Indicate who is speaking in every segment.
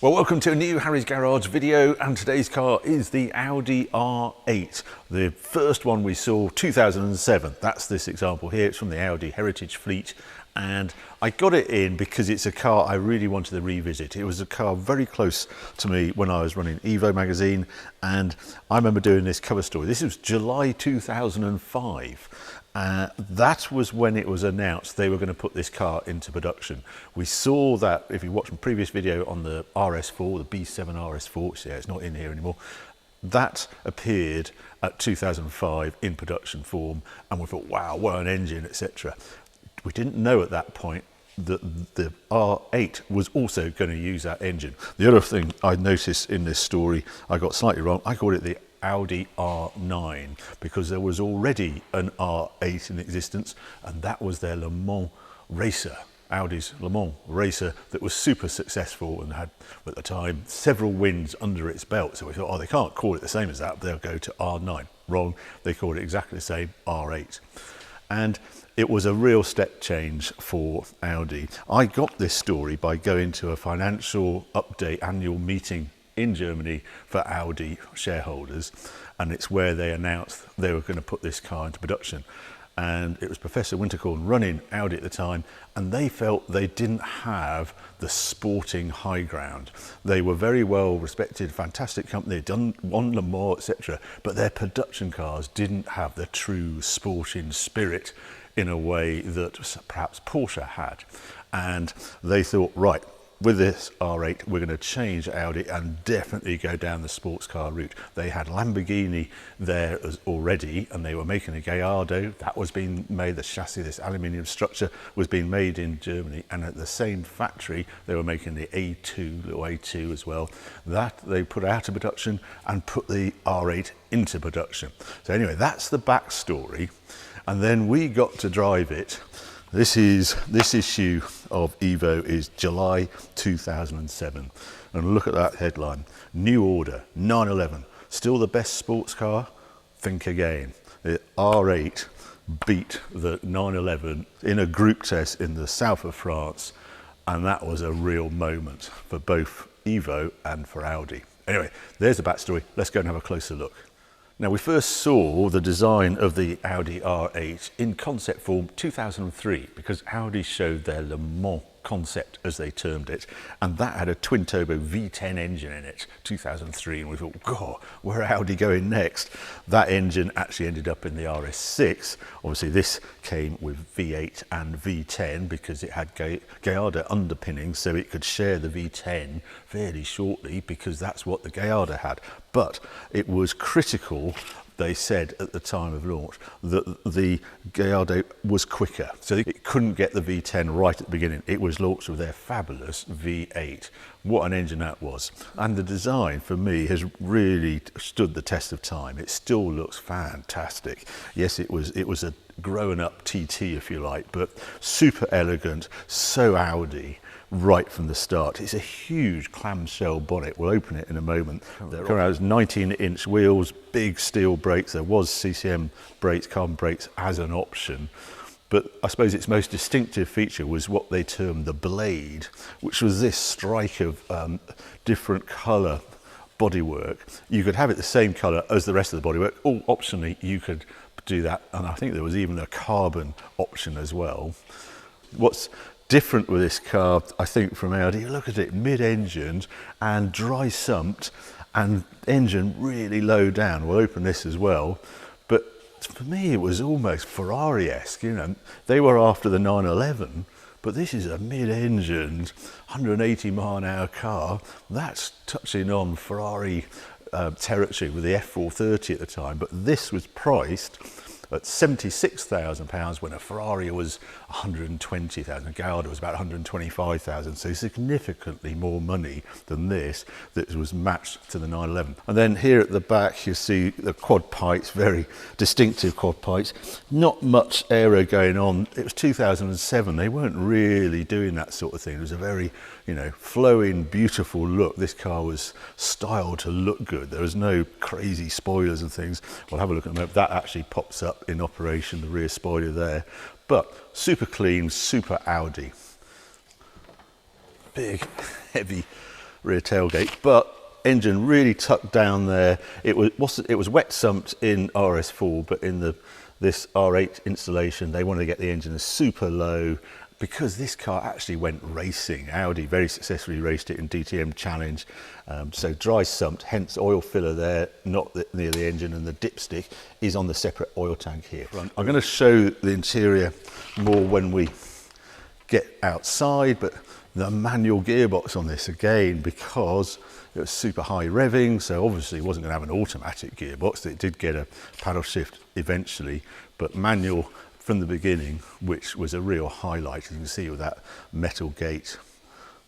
Speaker 1: Well, welcome to a new Harry's Garage video, and today's car is the Audi R8. The first one we saw, 2007. That's this example here. It's from the Audi Heritage Fleet, and I got it in because it's a car I really wanted to revisit. It was a car very close to me when I was running Evo magazine, and I remember doing this cover story. This was July 2005. That was when it was announced they were going to put this car into production. We saw that, if you watched my previous video on the RS4, the B7 RS4, yeah, it's not in here anymore, that appeared at 2005 in production form, and we thought, wow, what an engine, etc. We didn't know at that point that the R8 was also going to use that engine. The other thing I noticed in this story, I got slightly wrong. I called it the Audi R9 because there was already an R8 in existence, and that was their Le Mans racer, Audi's Le Mans racer, that was super successful and had at the time several wins under its belt. So we thought, oh, they can't call it the same as that, they'll go to R9. Wrong, they called it exactly the same, R8. And it was a real step change for Audi. I got this story by going to a financial update annual meeting in Germany for Audi shareholders, and it's where they announced they were going to put this car into production. And it was Professor Winterkorn running Audi at the time, and they felt they didn't have the sporting high ground. They were very well respected, fantastic company, done won Le Mans, etc., but their production cars didn't have the true sporting spirit in a way that perhaps Porsche had. And they thought, right, with this R8, we're going to change Audi and definitely go down the sports car route. They had Lamborghini there already, and they were making a Gallardo. That was being made, the chassis, this aluminium structure, was being made in Germany. And at the same factory, they were making the A2, little A2 as well. That they put out of production and put the R8 into production. So anyway, that's the backstory. And then we got to drive it. This issue of Evo is July 2007, and look at that headline: New Order 911, still the best sports car? Think again. The R8 beat the 911 in a group test in the south of France, and that was a real moment for both Evo and for Audi. Anyway, there's the backstory. Let's go and have a closer look. Now, we first saw the design of the Audi R8 in concept form 2003 because Audi showed their Le Mans concept, as they termed it, and that had a twin-turbo V10 engine in it, 2003, and we thought, God, where are Audi going next? That engine actually ended up in the RS6. Obviously, this came with V8 and V10 because it had Gallardo underpinnings, so it could share the V10 fairly shortly because that's what the Gallardo had. But it was critical, they said at the time of launch, that the Gallardo was quicker. So it couldn't get the V10 right at the beginning. It was launched with their fabulous V8. What an engine that was. And the design, for me, has really stood the test of time. It still looks fantastic. Yes, it was a grown-up TT, if you like, but super elegant, so Audi right from the start. It's a huge clamshell bonnet. We'll open it in a moment. There are 19-inch wheels, big steel brakes. There was CCM brakes, carbon brakes as an option. But I suppose its most distinctive feature was what they termed the blade, which was this strike of different colour bodywork. You could have it the same colour as the rest of the bodywork, or optionally you could do that. And I think there was even a carbon option as well. What's different with this car, I think, from Audi, you look at it, mid-engined and dry sumped, and engine really low down. We'll open this as well, but for me it was almost Ferrari-esque. You know, they were after the 911, but this is a mid-engined 180 mile an hour car. That's touching on Ferrari territory with the F430 at the time, but this was priced at £76,000 when a Ferrari was 120,000, Gallardo was about 125,000, so significantly more money than this that was matched to the 911. And then here at the back you see the quad pipes, very distinctive quad pipes, not much aero going on. It was 2007, they weren't really doing that sort of thing. It was a very, you know, flowing, beautiful look. This car was styled to look good. There was no crazy spoilers and things. We'll have a look at them. That actually pops up in operation, the rear spoiler there. But super clean, super Audi. Big, heavy rear tailgate, but engine really tucked down there. It was wet sumped in RS4, but in this R8 installation, they wanted to get the engine super low because this car actually went racing. Audi very successfully raced it in DTM Challenge. So dry sumped, hence oil filler there, not near the engine, and the dipstick is on the separate oil tank here. I'm going to show the interior more when we get outside, but the manual gearbox on this again, because it was super high revving, so obviously it wasn't going to have an automatic gearbox. It did get a paddle shift eventually, but manual from the beginning, which was a real highlight, as you can see with that metal gate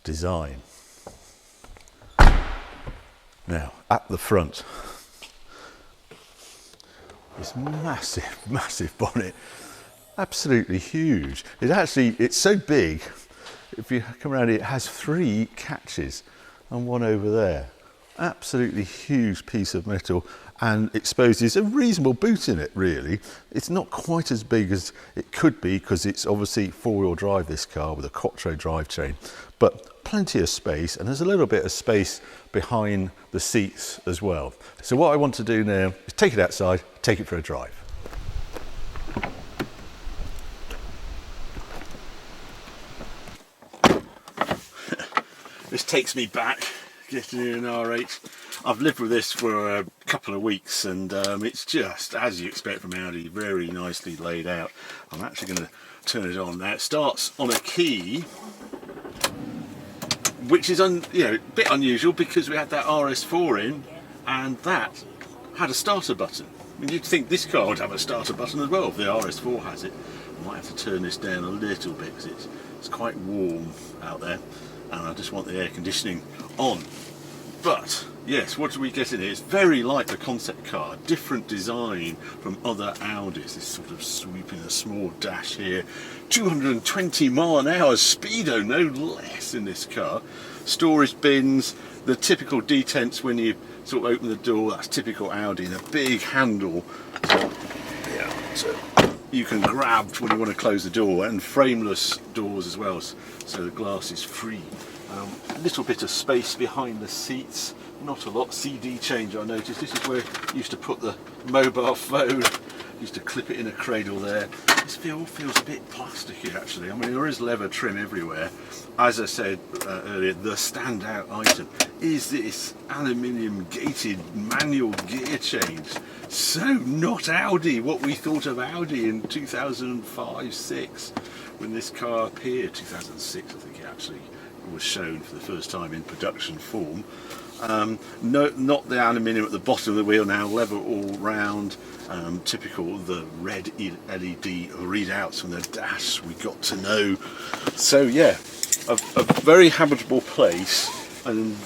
Speaker 1: design. Now at the front, this massive bonnet, absolutely huge. It's so big, if you come around it has 3 catches and one over there. Absolutely huge piece of metal, and exposes a reasonable boot in it really. It's not quite as big as it could be because it's obviously 4-wheel drive, this car, with a Quattro drivetrain, but plenty of space, and there's a little bit of space behind the seats as well. So what I want to do now is take it outside, take it for a drive. This takes me back, getting in an R8. I've lived with this for a couple of weeks, and it's just, as you expect from Audi, very nicely laid out. I'm actually going to turn it on now. It starts on a key, which is a bit unusual because we had that RS4 in, and that had a starter button. I mean, you'd think this car would have a starter button as well if the RS4 has it. I might have to turn this down a little bit because it's quite warm out there, and I just want the air conditioning on. But yes, what do we get in here? It's very like the concept car, different design from other Audis. This sort of sweeping, a small dash here, 220 mile an hour speedo, no less, in this car. Storage bins, the typical detents when you sort of open the door, that's typical Audi, and a big handle. So you can grab when you want to close the door, and frameless doors as well, so the glass is free. A little bit of space behind the seats, not a lot. CD changer, I noticed. This is where you used to put the mobile phone, used to clip it in a cradle there. This feels a bit plasticky actually. I mean, there is leather trim everywhere. As I said earlier, the standout item is this aluminium gated manual gear change. So not Audi, what we thought of Audi in 2005-6 when this car appeared. 2006 I think it actually was shown for the first time in production form. No, not the aluminium at the bottom of the wheel, now leather all round. Typical the red LED readouts from the dash we got to know. So yeah, a very habitable place, and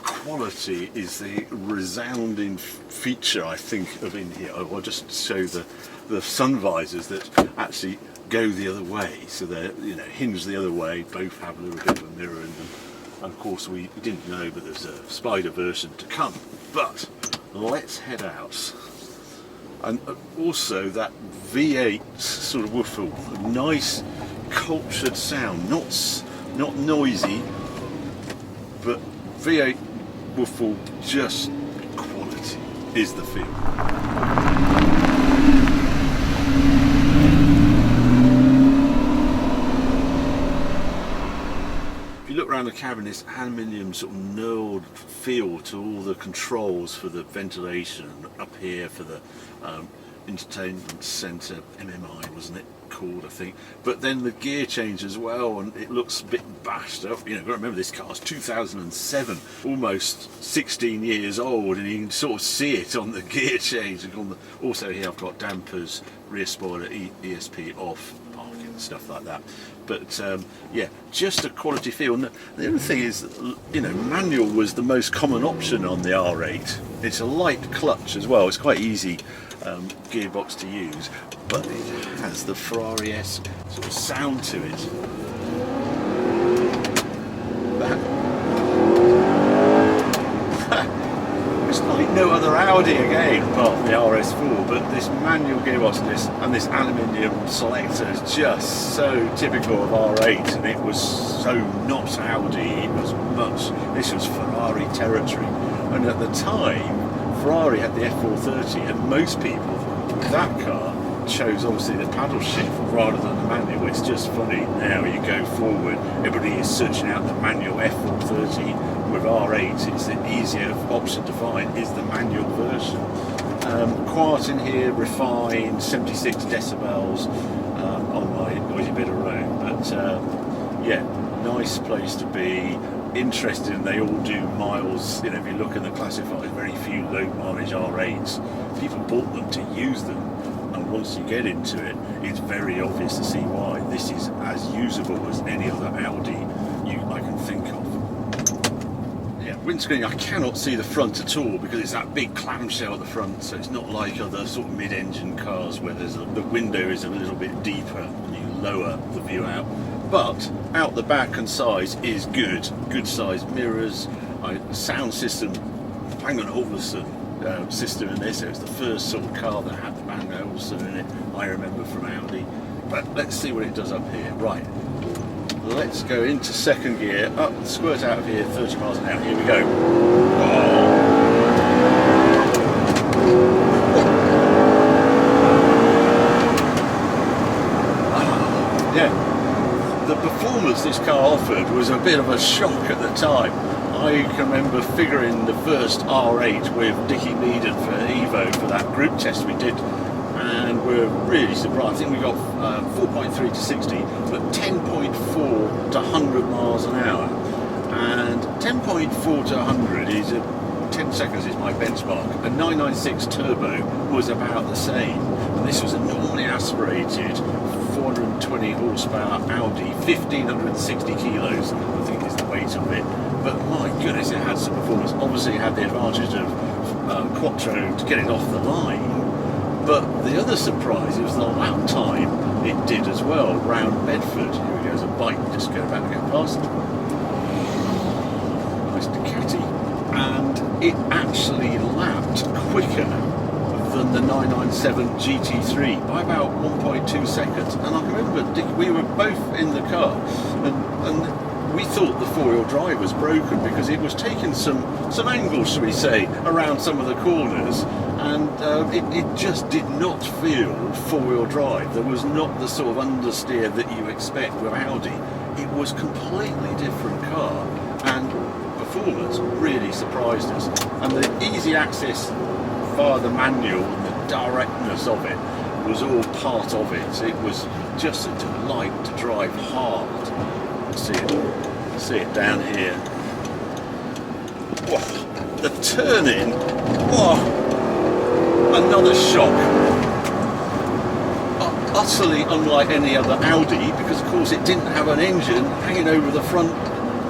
Speaker 1: quality is the resounding feature I think of in here. I'll just show the sun visors that actually go the other way, so they're hinged the other way. Both have a little bit of a mirror in them, and of course we didn't know, but there's a Spider version to come. But let's head out. And also that V8 sort of woofer, a nice cultured sound, not noisy, but V8 woofer, just quality is the feel. Around the cabin, this aluminium sort of knurled feel to all the controls for the ventilation, up here for the entertainment centre, MMI wasn't it called, I think, but then the gear change as well, and it looks a bit bashed up. You've got to remember this car's 2007, almost 16 years old, and you can sort of see it on the gear change. Also here I've got dampers, rear spoiler, ESP off, parking, stuff like that. But yeah, just a quality feel. And the other thing is, manual was the most common option on the R8. It's a light clutch as well. It's quite easy gearbox to use, but it has the Ferrari-esque sort of sound to it. It's like no other Audi again, well, the RS4, but this manual gearbox and this aluminium selector is just so typical of R8, and it was so not Audi, it was this was Ferrari territory. And at the time, Ferrari had the F430, and most people with that car chose obviously the paddle shift rather than the manual. It's just funny, now you go forward, everybody is searching out the manual F430. With R8, it's the easier option to find is the manual version. Quiet in here, refined, 76 decibels on my noisy bit of road, but yeah, nice place to be. Interesting, they all do miles. You know, if you look in the classifieds, very few low mileage R8s. People bought them to use them, and once you get into it, it's very obvious to see why. This is as usable as any other Audi I can think of. Windscreen, I cannot see the front at all because it's that big clamshell at the front, so it's not like other sort of mid-engine cars where the window is a little bit deeper and you lower the view out. But out the back and sides is good sized mirrors, sound system, Bang & Olufsen system in this. It was the first sort of car that had the Bang & Olufsen in it, I remember from Audi. But let's see what it does up here. Right. Let's go into second gear, up, squirt out of here, 30 miles an hour, here we go. Yeah, the performance this car offered was a bit of a shock at the time. I can remember figuring the first R8 with Dickie Meaden for Evo for that group test we did, and we're really surprised. I think we got 4.3 to 60, but 10.4 to 100 miles an hour. And 10.4 to 100 is 10 seconds is my benchmark. A 996 turbo was about the same. And this was a normally aspirated 420 horsepower Audi, 1560 kilos, I think is the weight of it. But my goodness, it had some performance. Obviously it had the advantage of Quattro to get it off the line. But the other surprise was the lap time it did as well, round Bedford. Here we go, there's a bike just going back to get past. Nice Ducati. And it actually lapped quicker than the 997 GT3 by about 1.2 seconds. And I remember we were both in the car, and we thought the four-wheel drive was broken because it was taking some angles, shall we say, around some of the corners. And it just did not feel four-wheel drive. There was not the sort of understeer that you expect with Audi. It was completely different car, and performance really surprised us. And the easy access via the manual and the directness of it was all part of it. It was just a delight to drive hard. See it down here. Whoa, the turning. Whoa. Another shock, utterly unlike any other Audi, because of course it didn't have an engine hanging over the front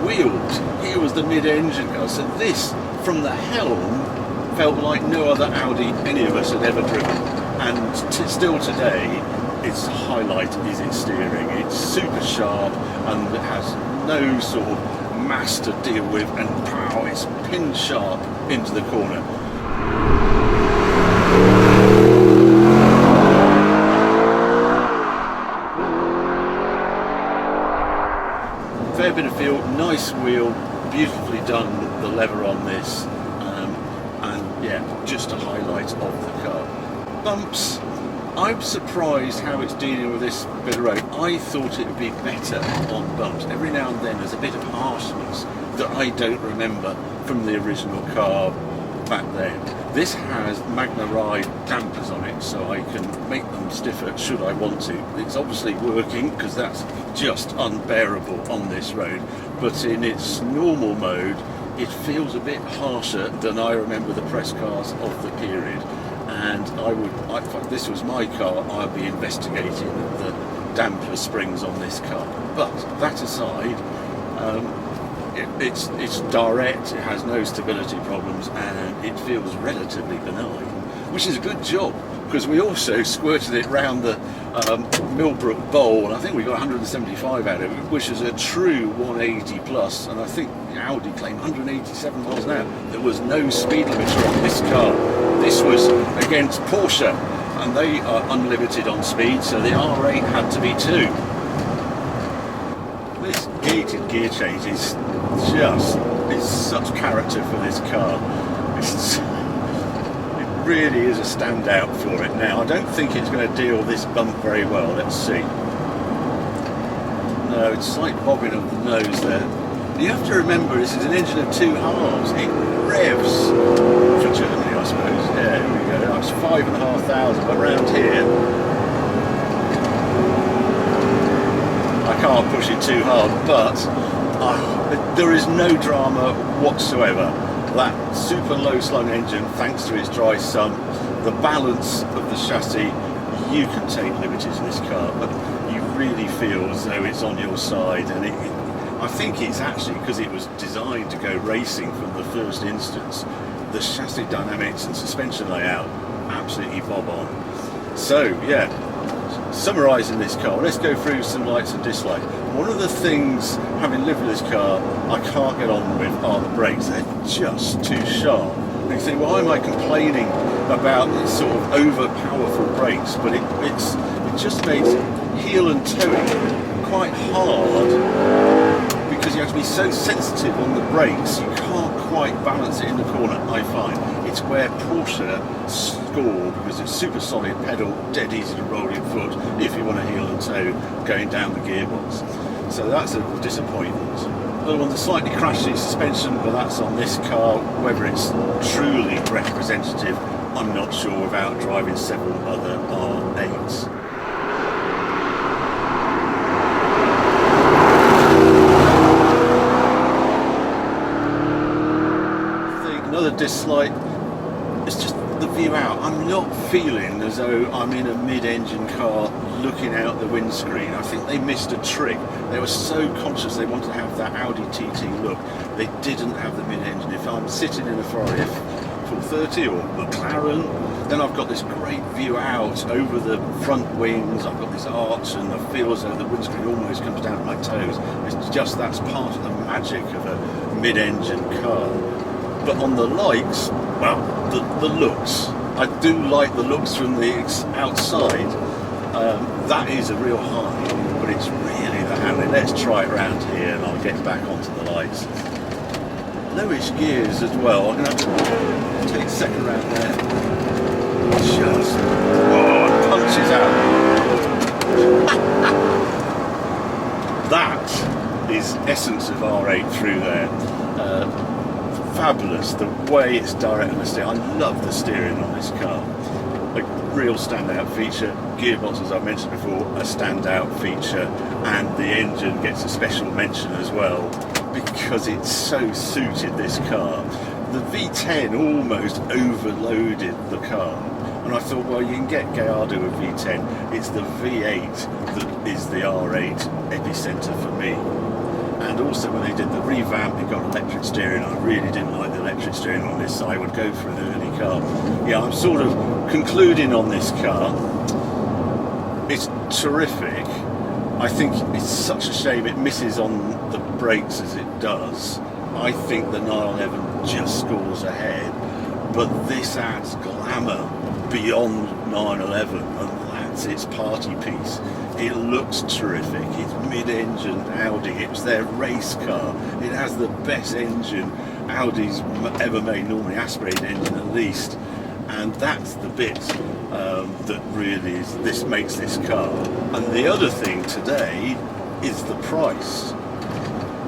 Speaker 1: wheels. Here was the mid-engine car, so this from the helm felt like no other Audi any of us had ever driven. And still today, its highlight is its steering. It's super sharp and it has no sort of mass to deal with, and pow, it's pin sharp into the corner. Fair bit of feel, nice wheel, beautifully done, the lever on this, and yeah, just a highlight of the car. Bumps, I'm surprised how it's dealing with this bit of road. I thought it would be better on bumps. Every now and then there's a bit of harshness that I don't remember from the original car back then. This has Magna Ride dampers on it, so I can make them stiffer should I want to. It's obviously working because that's just unbearable on this road, but in its normal mode it feels a bit harsher than I remember the press cars of the period. And if this was my car, I'd be investigating the damper springs on this car. But that aside, it's direct, it has no stability problems, and it feels relatively benign, which is a good job, because we also squirted it round the Millbrook Bowl, and I think we got 175 out of it, which is a true 180 plus, and I think the Audi claimed 187 miles an hour. There was no speed limiter on this car. This was against Porsche, and they are unlimited on speed, so the R8 had to be too. This gated gear change is such character for this car. It really is a standout for it. Now, I don't think it's going to deal this bump very well. Let's see. No, it's slight bobbing of the nose there. You have to remember this is an engine of 2 halves. It revs for Germany, I suppose. Yeah, here we go. That's 5,500, but around here I can't push it too hard, but there is no drama whatsoever. That super low slung engine, thanks to its dry sump, the balance of the chassis, you can take liberties in this car, but you really feel as though it's on your side. And I think it's actually because it was designed to go racing from the first instance. The chassis dynamics and suspension layout, absolutely bob on. So yeah, summarising this car, let's go through some likes and dislikes. One of the things, having lived with this car, I can't get on with are the brakes. They're just too sharp. And you think, why am I complaining about this sort of over-powerful brakes? But it just makes heel and towing quite hard, because you have to be so sensitive on the brakes, you can't quite balance it in the corner, I find. It's where Porsche score, because it's super solid pedal, dead easy to roll your foot if you want to heel and tow going down the gearbox. So that's a disappointment. Another one's a slightly crashy suspension, but that's on this car. Whether it's truly representative, I'm not sure, without driving several other R8s. Another dislike is just the view out. I'm not feeling as though I'm in a mid-engine car looking out the windscreen. I think they missed a trick. They were so conscious they wanted to have that Audi TT look. They didn't have the mid-engine. If I'm sitting in a Ferrari F430 or McLaren, then I've got this great view out over the front wings. I've got this arch, and I feel as though the windscreen almost comes down to my toes. It's just, that's part of the magic of a mid-engine car. But on the likes, well, the looks. I do like the looks from the outside. That is a real high, but it's really the handling. Let's try it around here, and I'll get back onto the lights. Lowish gears as well. I'm going to have to take a second round there. Just, it punches out. That is essence of R8 through there. Fabulous, the way it's direct on the steering. I love the steering on this car. A real standout feature. Gearbox, as I mentioned before, a standout feature, and the engine gets a special mention as well because it so suited this car. The V10 almost overloaded the car, and I thought, well, you can get Gallardo with V10. It's the V8 that is the R8 epicenter for me. And also when they did the revamp, they got electric steering. I really didn't like the electric steering on this, so I would go for an early car. Yeah, I'm sort of concluding on this car. It's terrific. I think it's such a shame it misses on the brakes as it does. I think the 911 just scores ahead, but this adds glamour beyond 911, and that's its party piece. It looks terrific. It's mid-engine Audi. It's their race car. It has the best engine Audi's ever made, normally aspirated engine at least, and that's the bit that really this makes this car. And the other thing today is the price.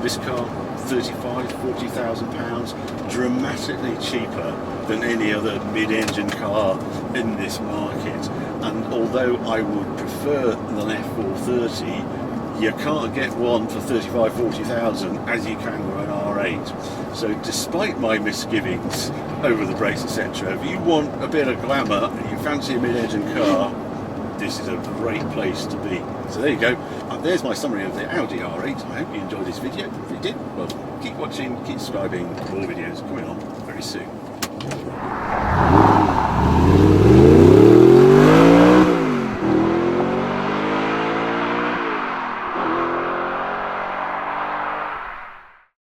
Speaker 1: This car, £40,000, dramatically cheaper than any other mid-engine car in this market. And although I would prefer an F430, you can't get one for 35,000 to 40,000 as you can with an R8. So despite my misgivings over the brakes, etc., if you want a bit of glamour and you fancy a mid-engine car, this is a great place to be. So there you go. There's my summary of the Audi R8. I hope you enjoyed this video. If you did, well, keep watching, keep subscribing. More videos coming on very soon.